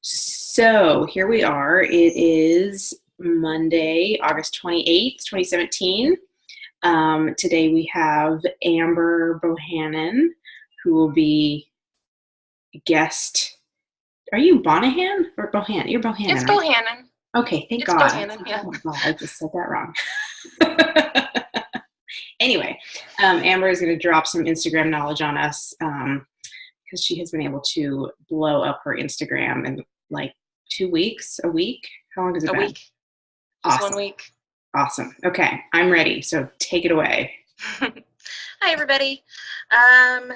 So here we are. It is Monday, August 28th, 2017. Today we have Amber Bohanon, who will be guest. Are you Bonahan or Bohan? You're It's Bohanon, right? Bohanon. Okay, thank It's God. I was Bohanon, like, yeah. oh my God, I just said that wrong. Anyway, Amber is going to drop some Instagram knowledge on us because she has been able to blow up her Instagram in like 2 weeks, a week. How long has it A been? week. Just one Awesome. week. Awesome. Okay, I'm ready. So take it away. Hi, everybody.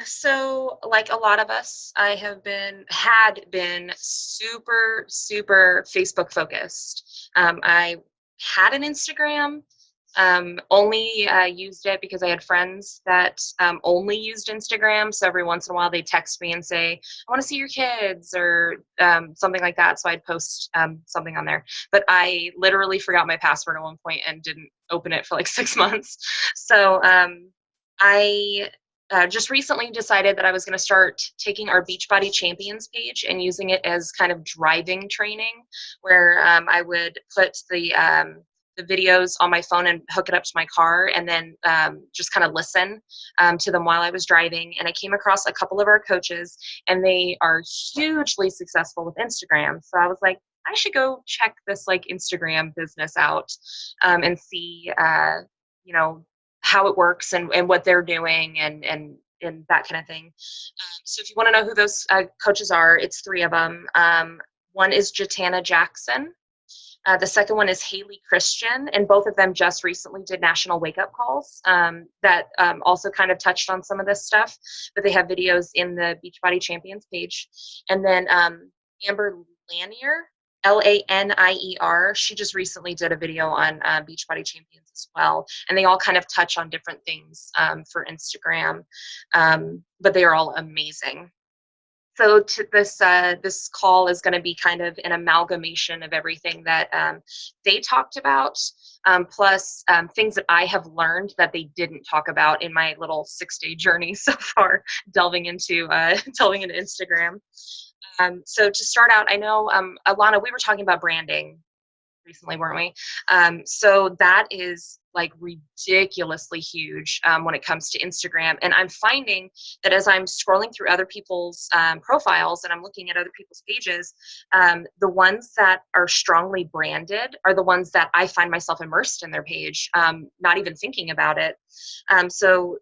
So like a lot of us, had been super Facebook focused. I had an Instagram, only used it because I had friends that only used Instagram. So every once in a while they'd text me and say, I want to see your kids or something like that. So I'd post something on there. But I literally forgot my password at one point and didn't open it for like 6 months. So I just recently decided that I was going to start taking our Beachbody Champions page and using it as kind of driving training, where I would put the videos on my phone and hook it up to my car, and then just kind of listen to them while I was driving. And I came across a couple of our coaches, and they are hugely successful with Instagram. So I was like, I should go check this like Instagram business out and see, you know, how it works and what they're doing and that kind of thing. So if you want to know who those coaches are, it's three of them. One is Jatana Jackson. The second one is Haley Christian, and both of them just recently did national wake-up calls that also kind of touched on some of this stuff, but they have videos in the Beachbody Champions page. And then Amber Lanier, Lanier, she just recently did a video on Beachbody Champions as well, and they all kind of touch on different things for Instagram, but they are all amazing. So this call is going to be kind of an amalgamation of everything that they talked about, plus things that I have learned that they didn't talk about in my little 6-day journey so far, delving into Instagram. So to start out, I know Alana, we were talking about branding recently, weren't we? So that is like ridiculously huge when it comes to Instagram. And I'm finding that as I'm scrolling through other people's profiles and I'm looking at other people's pages, the ones that are strongly branded are the ones that I find myself immersed in their page, not even thinking about it. So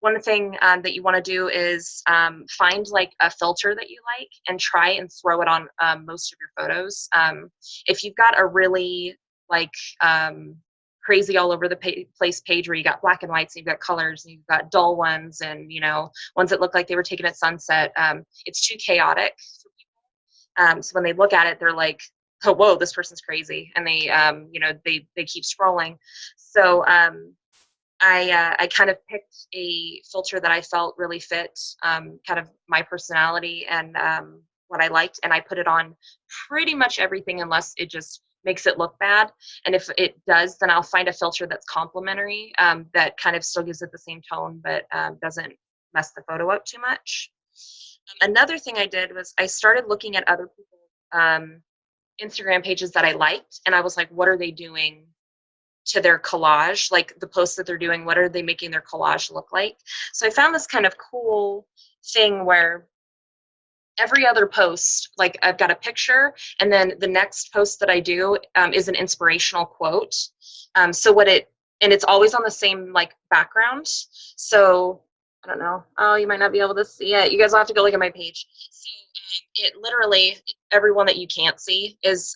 one thing that you want to do is find like a filter that you like and try and throw it on most of your photos. If you've got a really like crazy all over the place page where you got black and whites and you've got colors and you've got dull ones and ones that look like they were taken at sunset, it's too chaotic for people. So when they look at it, they're like, oh, whoa, this person's crazy, and they keep scrolling. So I kind of picked a filter that I felt really fit kind of my personality and what I liked, and I put it on pretty much everything unless it just makes it look bad. And if it does, then I'll find a filter that's complementary that kind of still gives it the same tone but doesn't mess the photo up too much. Another thing I did was I started looking at other people's Instagram pages that I liked, and I was like, what are they doing to their collage, like the posts that they're doing, what are they making their collage look like? So I found this kind of cool thing where every other post, like I've got a picture, and then the next post that I do is an inspirational quote. And it's always on the same like background. So I don't know. Oh, you might not be able to see it. You guys will have to go look at my page. So it literally, everyone that you can't see is,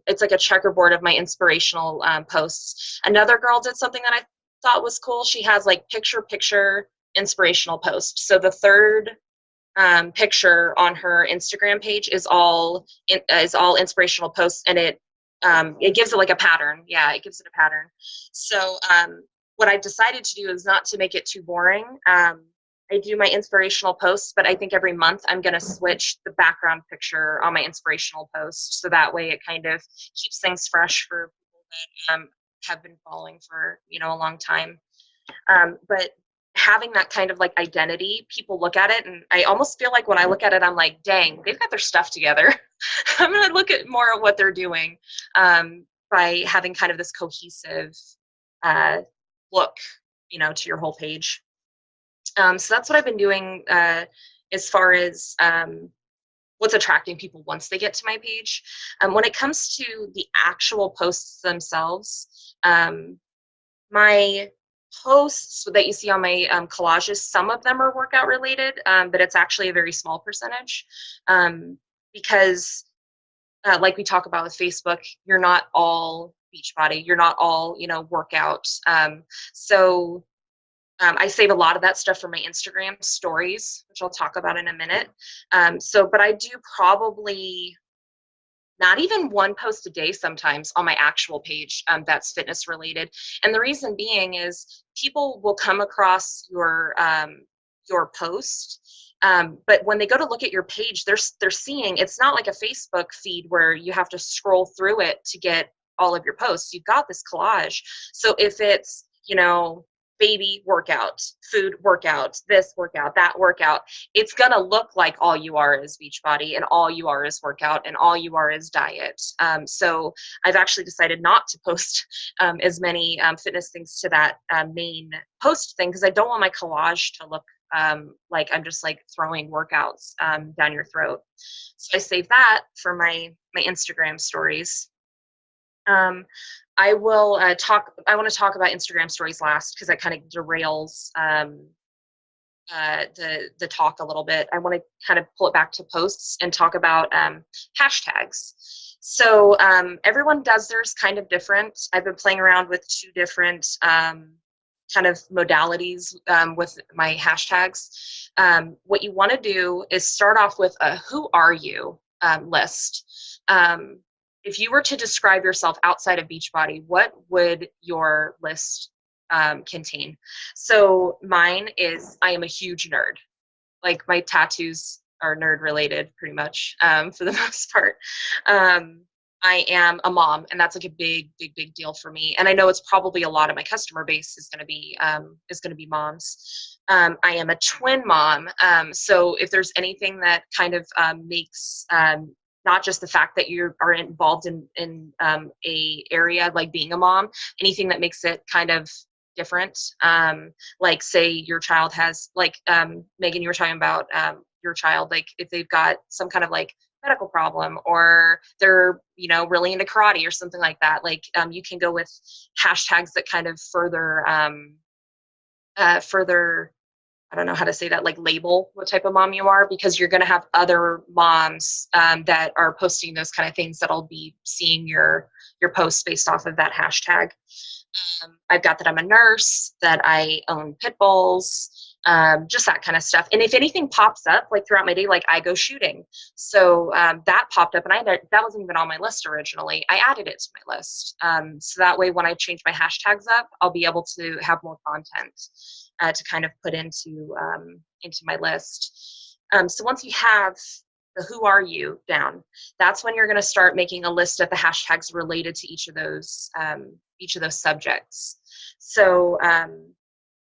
it's like a checkerboard of my inspirational posts. Another girl did something that I thought was cool. She has like picture inspirational posts. So the third picture on her Instagram page is all inspirational posts, and it gives it like a pattern. Yeah, it gives it a pattern. So what I've decided to do is not to make it too boring. I do my inspirational posts, but I think every month I'm going to switch the background picture on my inspirational post, so that way it kind of keeps things fresh for people that have been following for a long time. But having that kind of like identity, people look at it, and I almost feel like when I look at it, I'm like, dang, they've got their stuff together. I'm going to look at more of what they're doing by having kind of this cohesive uh, look, to your whole page. So that's what I've been doing as far as what's attracting people once they get to my page. When it comes to the actual posts themselves, my posts that you see on my collages, some of them are workout related, but it's actually a very small percentage because like we talk about with Facebook, you're not all Beachbody, you're not all, workout. So I save a lot of that stuff for my Instagram stories, which I'll talk about in a minute. But I do probably not even one post a day sometimes on my actual page that's fitness related. And the reason being is people will come across your post, but when they go to look at your page, they're seeing it's not like a Facebook feed where you have to scroll through it to get all of your posts. You've got this collage. So if it's, baby workout, food workout, this workout, that workout, it's going to look like all you are is Beachbody and all you are is workout and all you are is diet. So I've actually decided not to post as many fitness things to that main post thing because I don't want my collage to look like I'm just like throwing workouts down your throat. So I save that for my Instagram stories. I will I want to talk about Instagram stories last because that kind of derails the talk a little bit. I want to kind of pull it back to posts and talk about hashtags. So everyone does theirs kind of different. I've been playing around with 2 different kind of modalities with my hashtags. What you want to do is start off with a who are you list. If you were to describe yourself outside of Beachbody, what would your list contain? So mine is, I am a huge nerd. Like my tattoos are nerd related pretty much for the most part. I am a mom, and that's like a big, big, big deal for me. And I know it's probably a lot of my customer base is going to be moms. I am a twin mom. So if there's anything that kind of makes not just the fact that you are involved in a area like being a mom, anything that makes it kind of different. Like say your child has, like Megan, you were talking about your child, like if they've got some kind of like medical problem or they're, really into karate or something like that, like you can go with hashtags that kind of further, I don't know how to say that, like label what type of mom you are, because you're going to have other moms that are posting those kind of things that'll be seeing your posts based off of that hashtag. I've got that I'm a nurse, that I own pit bulls, just that kind of stuff. And if anything pops up, like throughout my day, like I go shooting. So that popped up, and that wasn't even on my list originally. I added it to my list. So that way, when I change my hashtags up, I'll be able to have more content to kind of put into my list. So once you have the who are you down, that's when you're going to start making a list of the hashtags related to each of those subjects. So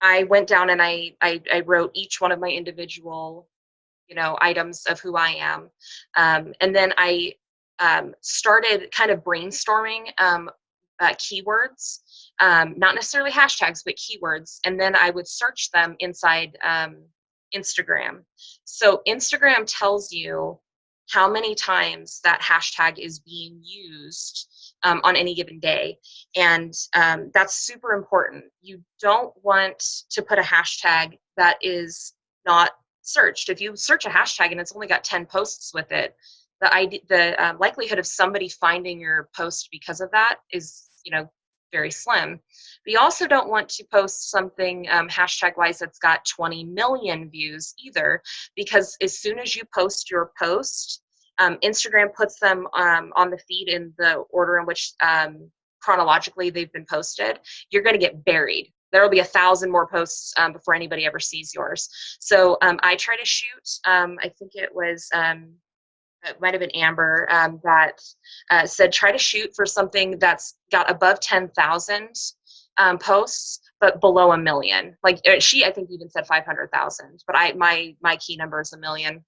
I went down and I wrote each one of my individual, items of who I am. And then I started kind of brainstorming keywords, not necessarily hashtags, but keywords. And then I would search them inside Instagram. So Instagram tells you how many times that hashtag is being used on any given day. And that's super important. You don't want to put a hashtag that is not searched. If you search a hashtag and it's only got 10 posts with it, the likelihood of somebody finding your post because of that is, very slim. But you also don't want to post something hashtag wise that's got 20 million views either, because as soon as you post your post, Instagram puts them on the feed in the order in which chronologically they've been posted. You're going to get buried. There will be 1,000 more posts before anybody ever sees yours. So I try to shoot, I think it might have been Amber that said, try to shoot for something that's got above 10,000 posts, but below 1 million. Like she, I think even said 500,000, but my key number is 1 million.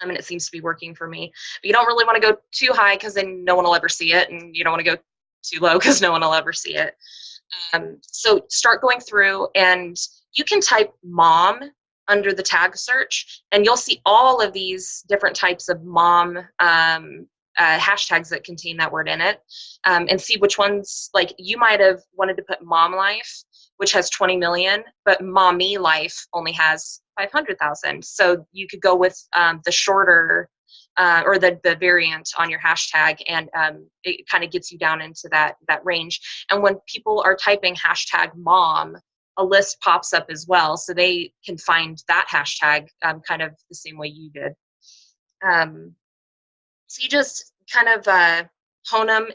I mean, it seems to be working for me. But you don't really want to go too high because then no one will ever see it, and you don't want to go too low because no one will ever see it. So start going through, and you can type mom under the tag search, and you'll see all of these different types of mom hashtags that contain that word in it, and see which ones, like you might have wanted to put mom life, which has 20 million, but mommy life only has 500,000. So you could go with the shorter or the variant on your hashtag, and it kind of gets you down into that range. And when people are typing hashtag mom, a list pops up as well, so they can find that hashtag kind of the same way you did. So you just kind of hone them.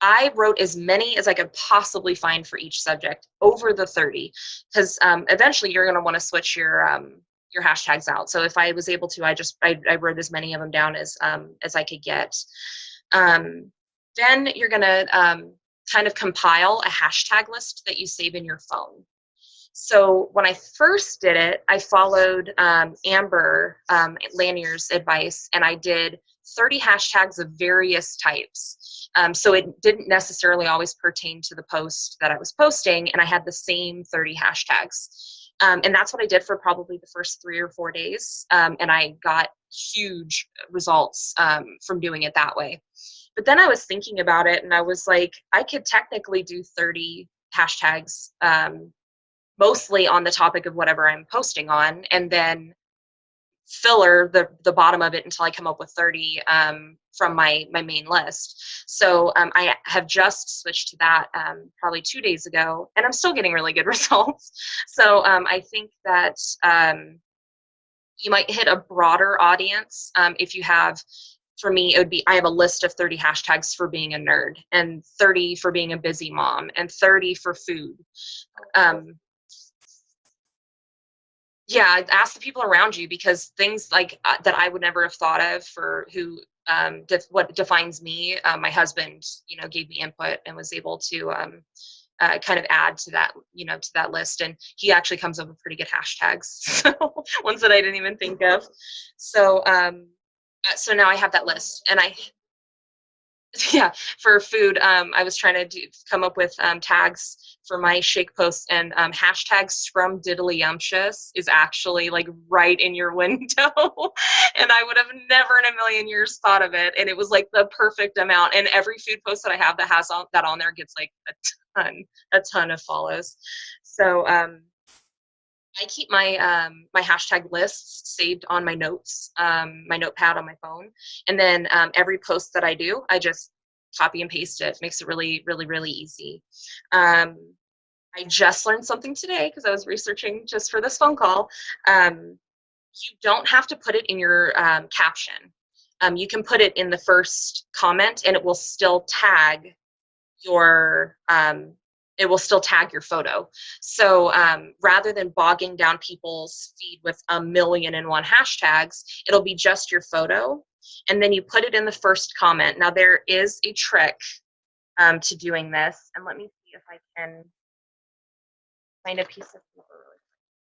I wrote as many as I could possibly find for each subject, over the 30, because eventually you're going to want to switch your hashtags out. So if I was able to, I wrote as many of them down as I could get. Then you're going to kind of compile a hashtag list that you save in your phone. So when I first did it, I followed Amber Lanier's advice, and I did 30 hashtags of various types. So it didn't necessarily always pertain to the post that I was posting, and I had the same 30 hashtags. And that's what I did for probably the first 3 or 4 days. And I got huge results from doing it that way. But then I was thinking about it, and I was like, I could technically do 30 hashtags, mostly on the topic of whatever I'm posting on, and then filler the bottom of it until I come up with 30 from my main list. So I have just switched to that probably 2 days ago, and I'm still getting really good results. So I think that you might hit a broader audience if you have. For me, it would be, I have a list of 30 hashtags for being a nerd, and 30 for being a busy mom, and 30 for food. Yeah, ask the people around you, because things like that I would never have thought of for who what defines me. My husband, gave me input and was able to kind of add to that, to that list, and he actually comes up with pretty good hashtags, so ones that I didn't even think of. So so now I have that list, and yeah, for food, I was trying to come up with tags for my shake posts, and hashtag scrumdiddlyumptious is actually like right in your window. And I would have never in a million years thought of it. And it was like the perfect amount. And every food post that I have that has that on there gets like a ton of follows. So I keep my my hashtag lists saved on my notes, my notepad on my phone, and then every post that I do, I just copy and paste it. Makes it really, really, really easy. I just learned something today because I was researching just for this phone call. You don't have to put it in your caption. You can put it in the first comment, and it will still tag your photo. So rather than bogging down people's feed with 1,000,001 hashtags, it'll be just your photo, and then you put it in the first comment. Now there is a trick to doing this, and let me see if I can find a piece of paper really quick.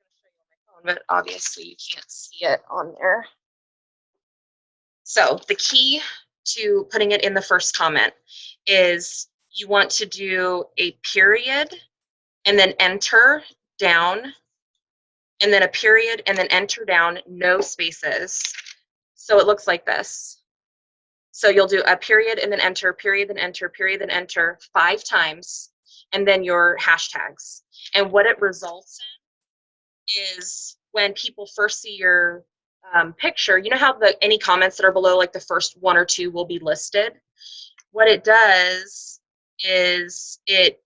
I'm going to show you on my phone, but obviously you can't see it on there. So the key to putting it in the first comment is you want to do a period and then enter down, and then a period and then enter down, no spaces. So it looks like this. So you'll do a period and then enter, period, then enter, period, then enter 5 times, and then your hashtags. And what it results in is when people first see your picture, you know how any comments that are below, like the first 1 or 2 will be listed? What it does is it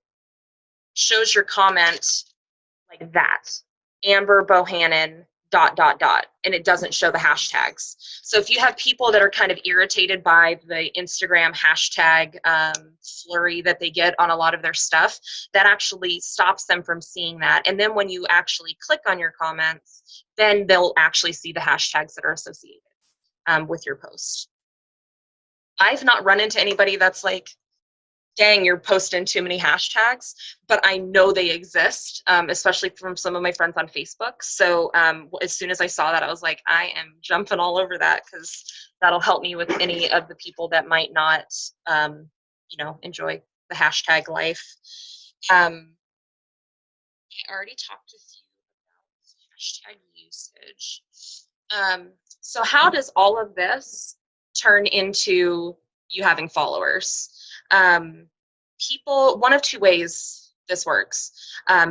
shows your comment like that, Amber Bohanon ... and it doesn't show the hashtags. So if you have people that are kind of irritated by the Instagram hashtag flurry that they get on a lot of their stuff, that actually stops them from seeing that. And then when you actually click on your comments, then they'll actually see the hashtags that are associated with your post. I've not run into anybody that's like, dang, you're posting too many hashtags, but I know they exist, especially from some of my friends on Facebook. So as soon as I saw that, I was like, I am jumping all over that because that'll help me with any of the people that might not, enjoy the hashtag life. I already talked with you about hashtag usage. So how does all of this turn into you having followers? Um, People, one of two ways this works.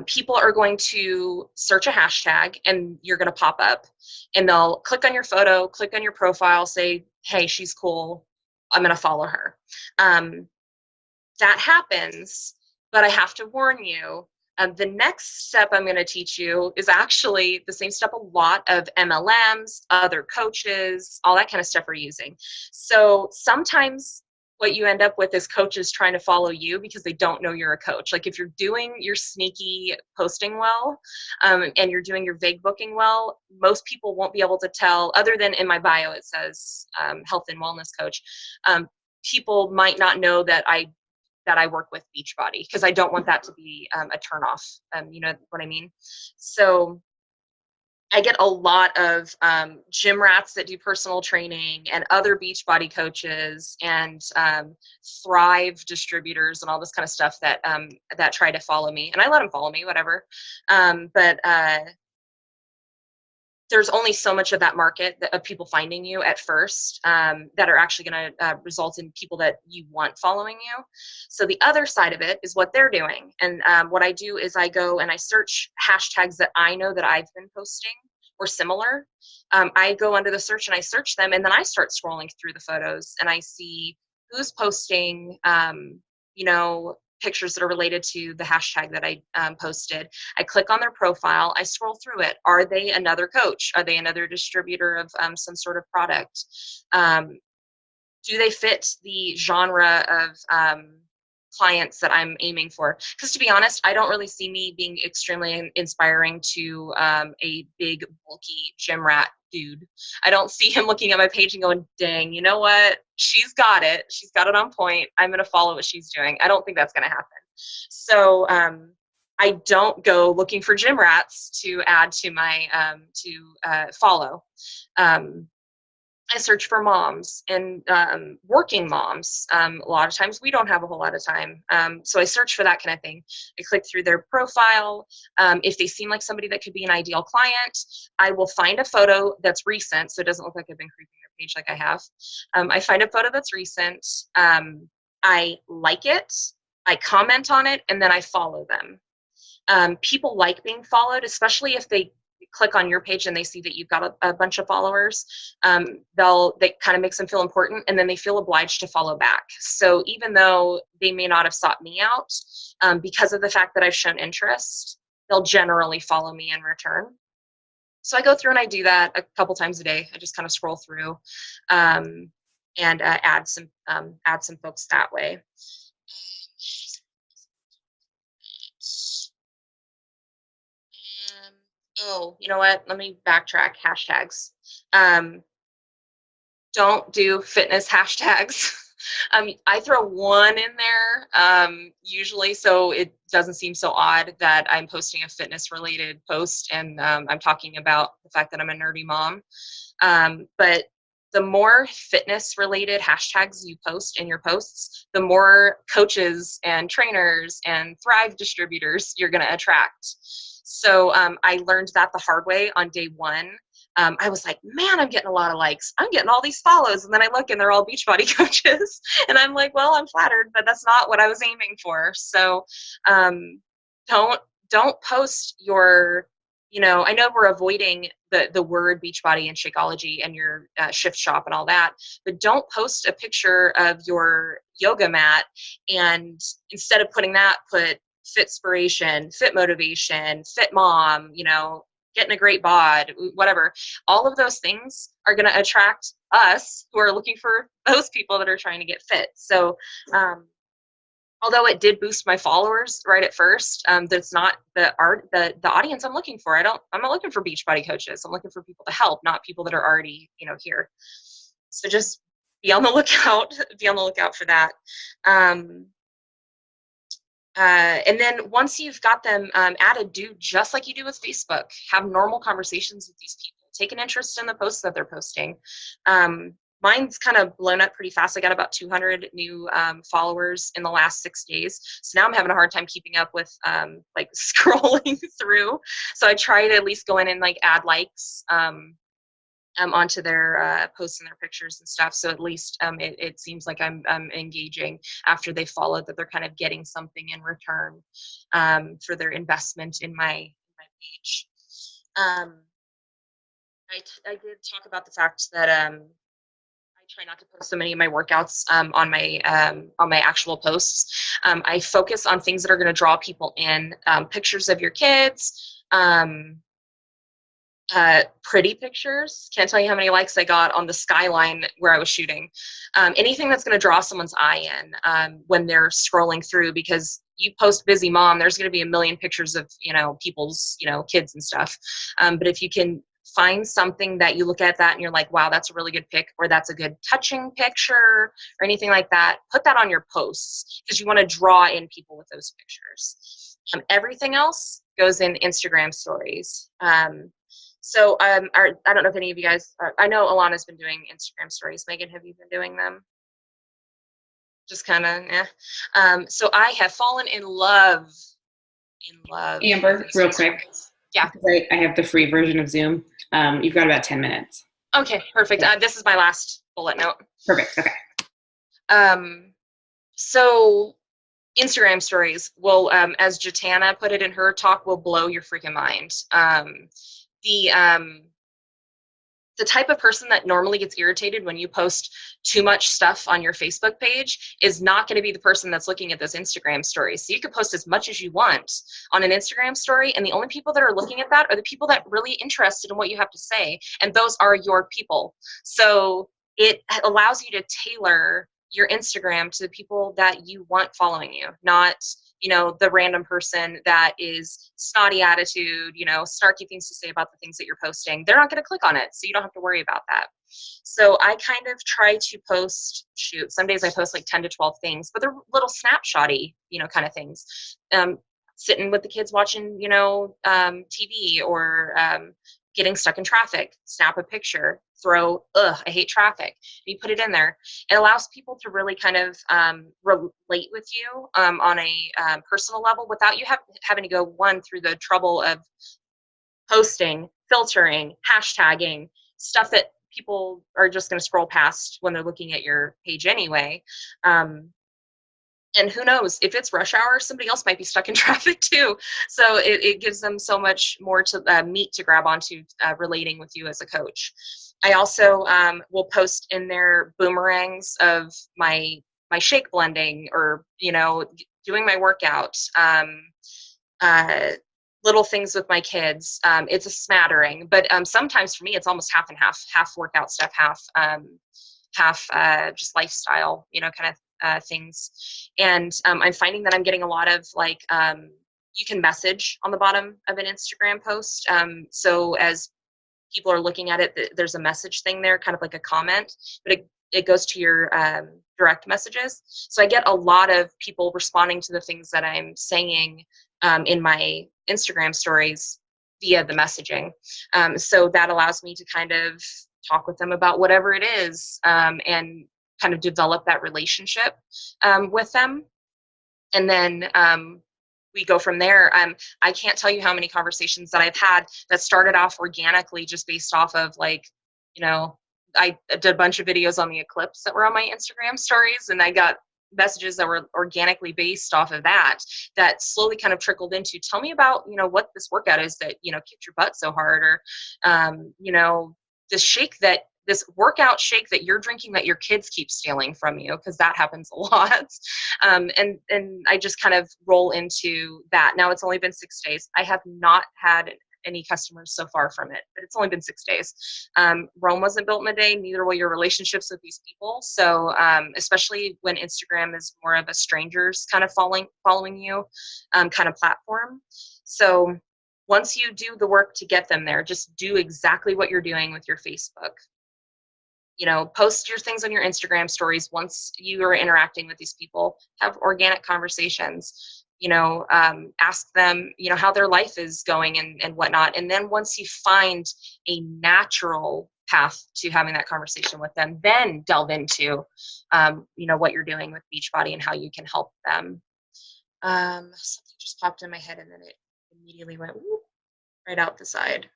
People are going to search a hashtag and you're going to pop up and they'll click on your photo, click on your profile, say, hey, she's cool. I'm going to follow her. That happens, but I have to warn you. The next step I'm going to teach you is actually the same step a lot of MLMs, other coaches, all that kind of stuff are using. So sometimes what you end up with is coaches trying to follow you because they don't know you're a coach. Like if you're doing your sneaky posting well, and you're doing your vague booking well, most people won't be able to tell, other than in my bio it says health and wellness coach. People might not know that I work with Beachbody because I don't want that to be a turnoff. You know what I mean? So I get a lot of gym rats that do personal training and other Beachbody coaches and Thrive distributors and all this kind of stuff that that try to follow me, and I let them follow me, whatever. But there's only so much of that market of people finding you at first that are actually going to result in people that you want following you. So the other side of it is what they're doing. And what I do is I go and I search hashtags that I know that I've been posting or similar. I go under the search and I search them, and then I start scrolling through the photos and I see who's posting, pictures that are related to the hashtag that I posted. I click on their profile. I scroll through it. Are they another coach? Are they another distributor of some sort of product? Do they fit the genre of clients that I'm aiming for? Because to be honest, I don't really see me being extremely inspiring to a big, bulky gym rat dude. I don't see him looking at my page and going, dang, you know what? She's got it. She's got it on point. I'm going to follow what she's doing. I don't think that's going to happen. So I don't go looking for gym rats to add to my follow. I search for moms and working moms. A lot of times we don't have a whole lot of time. So I search for that kind of thing. I click through their profile. If they seem like somebody that could be an ideal client, I will find a photo that's recent. So it doesn't look like I've been creeping their page like I have. I find a photo that's recent. I like it. I comment on it, and then I follow them. People like being followed, especially if they click on your page and they see that you've got a bunch of followers. They kind of makes them feel important, and then they feel obliged to follow back. So even though they may not have sought me out, because of the fact that I've shown interest, they'll generally follow me in return. So I go through and I do that a couple times a day. I just kind of scroll through and add some folks that way. Oh, you know what? Let me backtrack. Hashtags. Don't do fitness hashtags. I throw one in there usually, so it doesn't seem so odd that I'm posting a fitness-related post and I'm talking about the fact that I'm a nerdy mom. But the more fitness-related hashtags you post in your posts, the more coaches and trainers and Thrive distributors you're going to attract. So I learned that the hard way on day one. I was like, man, I'm getting a lot of likes. I'm getting all these follows. And then I look and they're all Beachbody coaches. And I'm like, well, I'm flattered, but that's not what I was aiming for. So don't post your, I know we're avoiding the word Beachbody and Shakeology and your shift shop and all that, but don't post a picture of your yoga mat. And instead of putting that, put Fitspiration, Fit Motivation, Fit Mom, getting a great bod, whatever. All of those things are going to attract us who are looking for those people that are trying to get fit. So although it did boost my followers right at first, that's not the audience I'm looking for. I'm not looking for Beachbody coaches. I'm looking for people to help, not people that are already, here. So just be on the lookout for that. And then once you've got them added, do just like you do with Facebook. Have normal conversations with these people. Take an interest in the posts that they're posting. Mine's kind of blown up pretty fast. I got about 200 new followers in the last 6 days. So now I'm having a hard time keeping up with like scrolling through. So I try to at least go in and like add likes onto their posts and their pictures and stuff. So at least it seems like I'm engaging after they followed, that they're kind of getting something in return for their investment in my page. I did talk about the fact that I try not to post so many of my workouts on my actual posts. I focus on things that are going to draw people in, pictures of your kids, pretty pictures. Can't tell you how many likes I got on the skyline where I was shooting. Anything that's going to draw someone's eye in when they're scrolling through, because you post busy mom, there's going to be a million pictures of, people's, kids and stuff. But if you can find something that you look at that and you're like, wow, that's a really good pic, or that's a good touching picture, or anything like that, put that on your posts, because you want to draw in people with those pictures. Everything else goes in Instagram stories. So I don't know if any of you guys, I know Alana's been doing Instagram stories. Megan, have you been doing them? Just kind of, so I have fallen in love. Amber, real quick. Stories. Yeah. I have the free version of Zoom. You've got about 10 minutes. Okay, perfect. Yeah. This is my last bullet note. Perfect. Okay. So Instagram stories will, as Jatana put it in her talk, will blow your freaking mind. The type of person that normally gets irritated when you post too much stuff on your Facebook page is not going to be the person that's looking at those Instagram stories. So you can post as much as you want on an Instagram story, and the only people that are looking at that are the people that are really interested in what you have to say, and those are your people. So it allows you to tailor your Instagram to the people that you want following you, not the random person that is snotty attitude, snarky things to say about the things that you're posting. They're not going to click on it, so you don't have to worry about that. So I kind of try to post, some days I post like 10 to 12 things, but they're little snapshotty, kind of things. Sitting with the kids watching, TV, or getting stuck in traffic, snap a picture, throw, I hate traffic. You put it in there. It allows people to really kind of relate with you on a personal level without you having to go through the trouble of posting, filtering, hashtagging, stuff that people are just going to scroll past when they're looking at your page anyway. And who knows, if it's rush hour, somebody else might be stuck in traffic too. So it gives them so much more to meat to grab onto, relating with you as a coach. I also will post in there boomerangs of my shake blending, or doing my workout, little things with my kids. It's a smattering, but sometimes for me it's almost half and half workout stuff, half just lifestyle, kind of things. And I'm finding that I'm getting a lot of you can message on the bottom of an Instagram post. So as people are looking at it, there's a message thing there, kind of like a comment, but it goes to your direct messages. So I get a lot of people responding to the things that I'm saying in my Instagram stories via the messaging. So that allows me to kind of talk with them about whatever it is, and kind of develop that relationship with them. And then we go from there. I can't tell you how many conversations that I've had that started off organically, just based off of I did a bunch of videos on the eclipse that were on my Instagram stories, and I got messages that were organically based off of that slowly kind of trickled into, tell me about, what this workout is that, kicked your butt so hard, or, this workout shake that you're drinking that your kids keep stealing from you, because that happens a lot. And I just kind of roll into that. Now it's only been 6 days. I have not had any customers so far from it, but it's only been 6 days. Rome wasn't built in a day, neither will your relationships with these people. So especially when Instagram is more of a strangers kind of following you kind of platform. So once you do the work to get them there, just do exactly what you're doing with your Facebook. Post your things on your Instagram stories. Once you are interacting with these people, have organic conversations. ask them, how their life is going and whatnot. And then once you find a natural path to having that conversation with them, then delve into, what you're doing with Beachbody and how you can help them. Something just popped in my head and then it immediately went whoop, right out the side.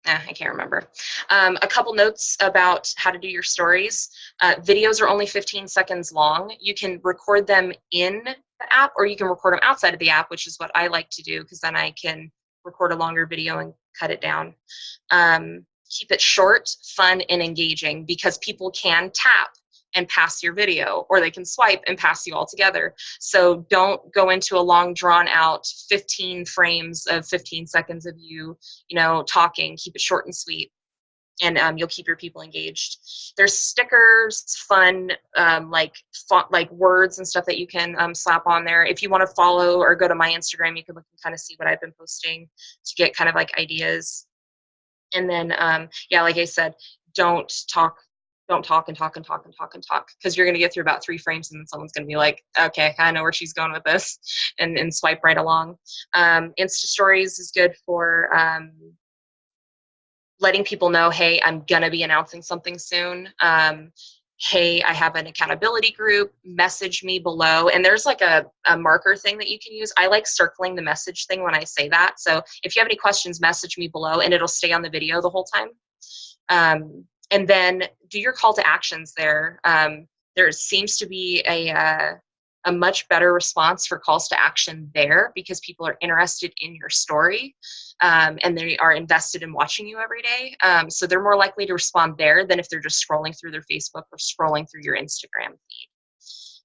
I can't remember. A couple notes about how to do your stories. Videos are only 15 seconds long. You can record them in the app or you can record them outside of the app, which is what I like to do because then I can record a longer video and cut it down. Keep it short, fun, and engaging because people can tap and pass your video, or they can swipe and pass you all together. So don't go into a long drawn out 15 frames of 15 seconds of you, talking. Keep it short and sweet, and you'll keep your people engaged. There's stickers, fun, like words and stuff that you can slap on there. If you want to follow or go to my Instagram, you can look and kind of see what I've been posting to get kind of like ideas. And then, like I said, don't talk because you're going to get through about 3 frames and then someone's going to be like, okay, I know where she's going with this, and swipe right along. Insta stories is good for letting people know, hey, I'm going to be announcing something soon. Hey, I have an accountability group, message me below. And there's like a marker thing that you can use. I like circling the message thing when I say that. So if you have any questions, message me below and it'll stay on the video the whole time. And then do your call to actions there. There seems to be a much better response for calls to action there because people are interested in your story and they are invested in watching you every day. So they're more likely to respond there than if they're just scrolling through their Facebook or scrolling through your Instagram feed.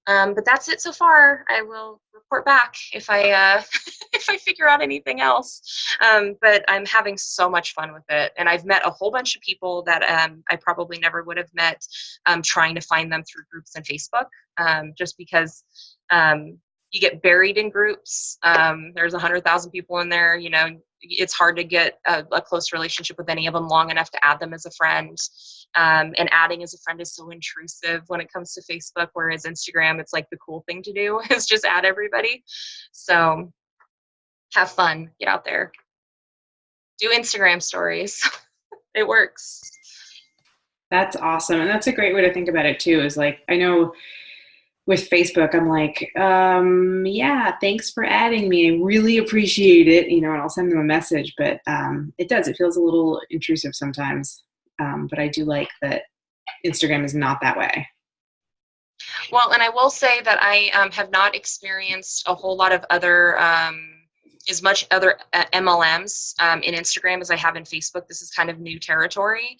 But that's it so far. I will report back if I if I figure out anything else. But I'm having so much fun with it, and I've met a whole bunch of people that I probably never would have met trying to find them through groups on Facebook. Just because you get buried in groups. There's 100,000 people in there. It's hard to get a close relationship with any of them long enough to add them as a friend. And adding as a friend is so intrusive when it comes to Facebook, whereas Instagram, it's like the cool thing to do is just add everybody. So have fun, get out there, do Instagram stories. It works. That's awesome. And that's a great way to think about it too, is like, I know with Facebook, I'm like, yeah, thanks for adding me. I really appreciate it. And I'll send them a message, but it feels a little intrusive sometimes. But I do like that Instagram is not that way. Well, and I will say that I have not experienced a whole lot of other as much other MLMs in Instagram as I have in Facebook. This is kind of new territory.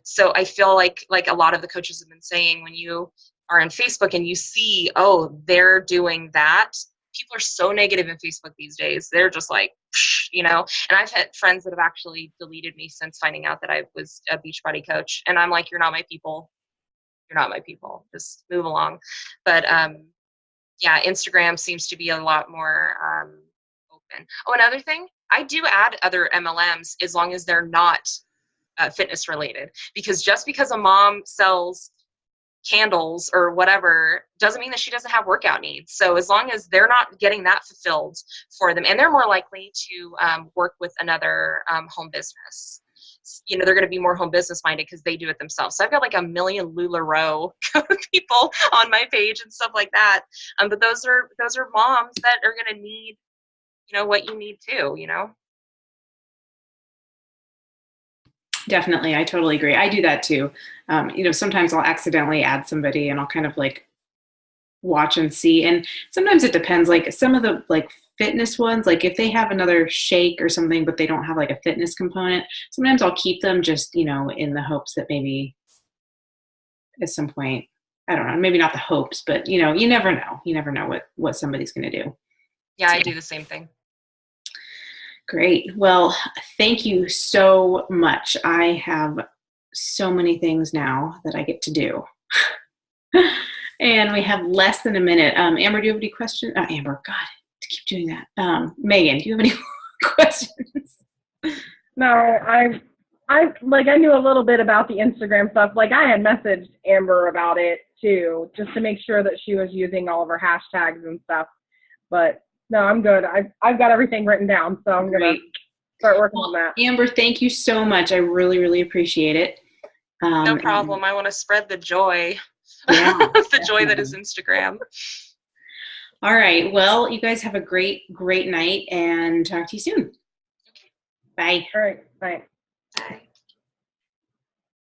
So I feel like a lot of the coaches have been saying, when you are in Facebook and you see, oh, they're doing that, people are so negative in Facebook these days. They're just like, and I've had friends that have actually deleted me since finding out that I was a Beachbody coach. And I'm like, you're not my people. You're not my people. Just move along. But Instagram seems to be a lot more open. Oh, another thing, I do add other MLMs as long as they're not fitness related, because just because a mom sells candles or whatever doesn't mean that she doesn't have workout needs. So as long as they're not getting that fulfilled for them, and they're more likely to work with another home business, they're going to be more home business minded because they do it themselves. So I've got like a million LuLaRoe people on my page and stuff like that. But those are moms that are going to need, what you need too, Definitely. I totally agree. I do that too. Sometimes I'll accidentally add somebody and I'll kind of like watch and see. And sometimes it depends, like some of the like fitness ones, like if they have another shake or something, but they don't have like a fitness component, sometimes I'll keep them just, in the hopes that maybe at some point, I don't know, maybe not the hopes, but you never know. You never know what somebody's going to do. Yeah, so. I do the same thing. Great. Well, thank you so much. I have so many things now that I get to do. And we have less than a minute. Amber, do you have any questions? Oh, Amber, God, to keep doing that. Megan, do you have any questions? No, I knew a little bit about the Instagram stuff. Like I had messaged Amber about it too, just to make sure that she was using all of her hashtags and stuff. But No, I'm good. I've got everything written down, so I'm gonna Great. start working on that. Amber, thank you so much. I really, really appreciate it. No problem. I want to spread the joy. Yeah, the joy that is Instagram. All right. Well, you guys have a great, great night and talk to you soon. Bye. All right. Bye. Bye.